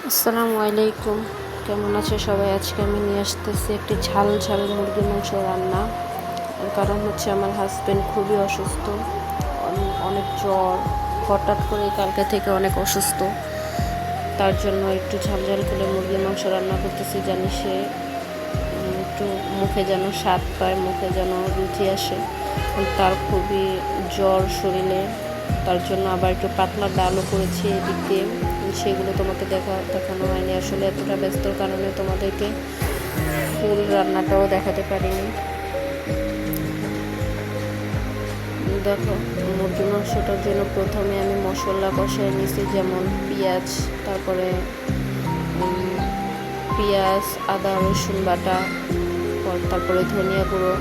আসসালামু আলাইকুম। কেমন আছে সবাই? আজকে আমি নিয়ে আসতেছি একটি ঝাল ঝাল মুরগির মাংস রান্না। এর কারণ হচ্ছে আমার হাজব্যান্ড খুবই অসুস্থ, অনেক জ্বর, হঠাৎ করে কালকে থেকে অনেক অসুস্থ। তার জন্য একটু ঝাল ঝাল করে মুরগির মাংস রান্না করতেছি, জানি সে একটু মুখে যেন স্বাদ পায়, মুখে যেন রুচি আসে। তার খুবই জ্বর শরীরে, তার জন্য আবার একটু পাতলা ডালও করেছি এদিক দিয়ে। সেগুলো তোমাকে দেখানো হয়নি, আসলে এতটা ব্যস্তর কারণে তোমাদেরকে ফুল রান্নাটাও দেখাতে পারিনি। দেখো, মুরগির মাংসটার জন্য প্রথমে আমি মশলা কষাই নিয়েছি, যেমন পেঁয়াজ, পেঁয়াজ, আদা রসুন বাটা, তারপরে ধনিয়া গুঁড়ো,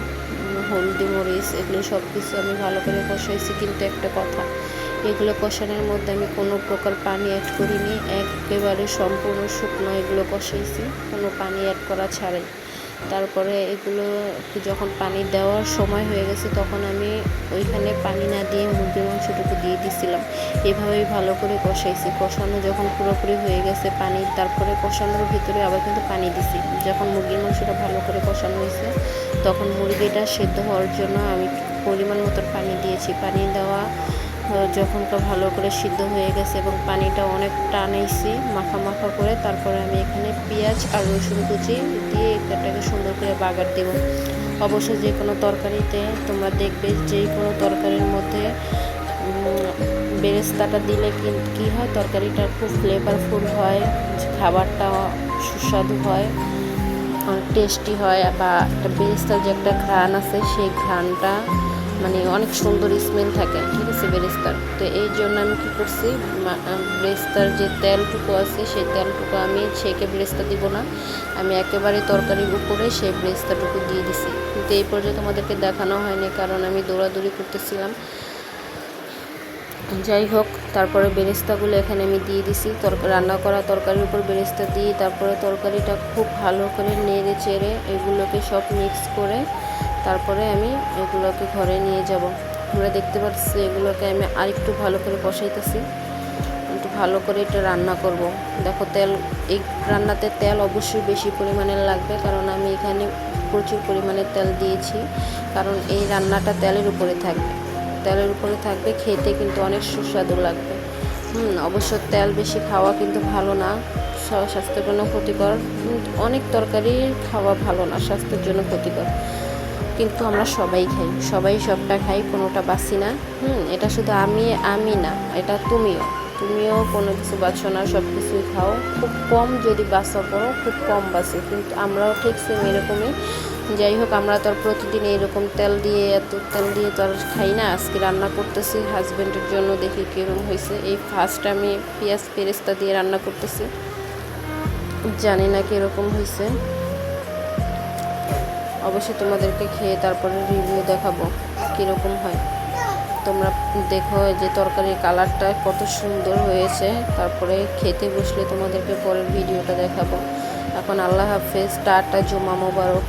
হলদি মরিচ, এগুলো সব কিছু আমি ভালো করে কষাইছি। কিন্তু একটা কথা, এগুলো কষানোর মধ্যে আমি কোনো প্রকার পানি অ্যাড করিনি, একেবারে সম্পূর্ণ শুকনো এগুলো কষাইছি, কোনো পানি অ্যাড করা ছাড়াই। তারপরে এগুলো যখন পানি দেওয়ার সময় হয়ে গেছে, তখন আমি ওইখানে পানি না দিয়ে মুরগির মাংসটুকু দিয়ে দিছিলাম। এভাবেই ভালো করে কষাইছি। কষানো যখন পুরোপুরি হয়ে গেছে পানি, তারপরে কষানোর ভিতরে আবার কিন্তু পানি দিছি। যখন মুরগির মাংসটা ভালো করে কষানো হয়েছে, তখন মুরগিটা সেদ্ধ হওয়ার জন্য আমি পরিমাণ মতো পানি দিয়েছি। পানি দেওয়া যখন ভালো করে সিদ্ধ হয়ে গেছে এবং পানিটা অনেক টানাইছি মাখা মাখা করে, তারপরে আমি এখানে পেঁয়াজ আর রসুন কুচি দিয়ে এটাকে সুন্দর করে বাগার দেব। অবশ্য যে কোনো তরকারিতে তোমরা দেখবে, যে কোনো তরকারির মধ্যে বেরেস্তাটা দিলে কিন্তু কী হয়, তরকারিটা খুব ফ্লেভারফুল হয়, খাবারটা সুস্বাদু হয়, অনেক টেস্টি হয়। বা একটা বেরেস্তার যে একটা ঘ্রাণ আছে, সেই ঘ্রাণটা মানে অনেক সুন্দর স্মেল থাকে, ঠিক আছে, বেরেস্তার। তো এই জন্য আমি কী করছি, বেরেস্তার যে তেলটুকু আছে সেই তেলটুকু আমি ছেঁকে বেরেস্তা দিব না, আমি একেবারে তরকারির উপরে সেই বেরেস্তাটুকু দিয়ে দিছি। কিন্তু এই পর্যায়ে তোমাদেরকে দেখানো হয়নি, কারণ আমি দৌড়াদৌড়ি করতেছিলাম। যাই হোক, তারপরে বেরেস্তাগুলো এখানে আমি দিয়ে দিছি, রান্না করা তরকারির উপর বেরেস্তা দিয়ে, তারপরে তরকারিটা খুব ভালো করে নেড়ে চেড়ে এগুলোকে সব মিক্স করে তারপরে আমি এগুলোকে ঘরে নিয়ে যাব। তোমরা দেখতে পাচ্ছি এগুলোকে আমি আরেকটু ভালো করে কষাইতেছি, একটু ভালো করে এটা রান্না করব। দেখো, এই রান্নাতে তেল অবশ্যই বেশি পরিমাণে লাগবে, কারণ আমি এখানে প্রচুর পরিমাণে তেল দিয়েছি, কারণ এই রান্নাটা তেলের উপরে থাকবে, খেতে কিন্তু অনেক সুস্বাদু লাগবে। অবশ্য তেল বেশি খাওয়া কিন্তু ভালো না, স্বাস্থ্যের জন্য ক্ষতিকর। অনেক তরকারি খাওয়া ভালো না, স্বাস্থ্যের জন্য ক্ষতিকর। কিন্তু আমরা সবাই খাই, সবাই সবটা খাই, কোনোটা বাসি না। এটা শুধু আমি না, এটা তুমিও কোনো কিছু বাছো না, সব কিছুই খাও। খুব কম যদি বাসা করো, খুব কম বাসে, কিন্তু আমরাও ঠিক সেম এরকমই। যাই হোক, আমরা তো আর প্রতিদিন এরকম এত তেল দিয়ে তো আর খাই না। আজকে রান্না করতেছি হাজব্যান্ডের জন্য, দেখি কীরকম হয়েছে। এই ফার্স্ট আমি পেঁয়াজ বেরেস্তা দিয়ে রান্না করতেছি, জানি না কীরকম হয়েছে। অবশ্যই তোমাদেরকে খেয়ে তারপরে রিভিউ দেখাবো কীরকম হয়। তোমরা দেখো যে তরকারির কালারটা কত সুন্দর হয়েছে, তারপরে খেতে বসলে তোমাদেরকে পরের ভিডিওটা দেখাবো। এখন আল্লাহ হাফেজ, টাটা, জুমা মোবারক।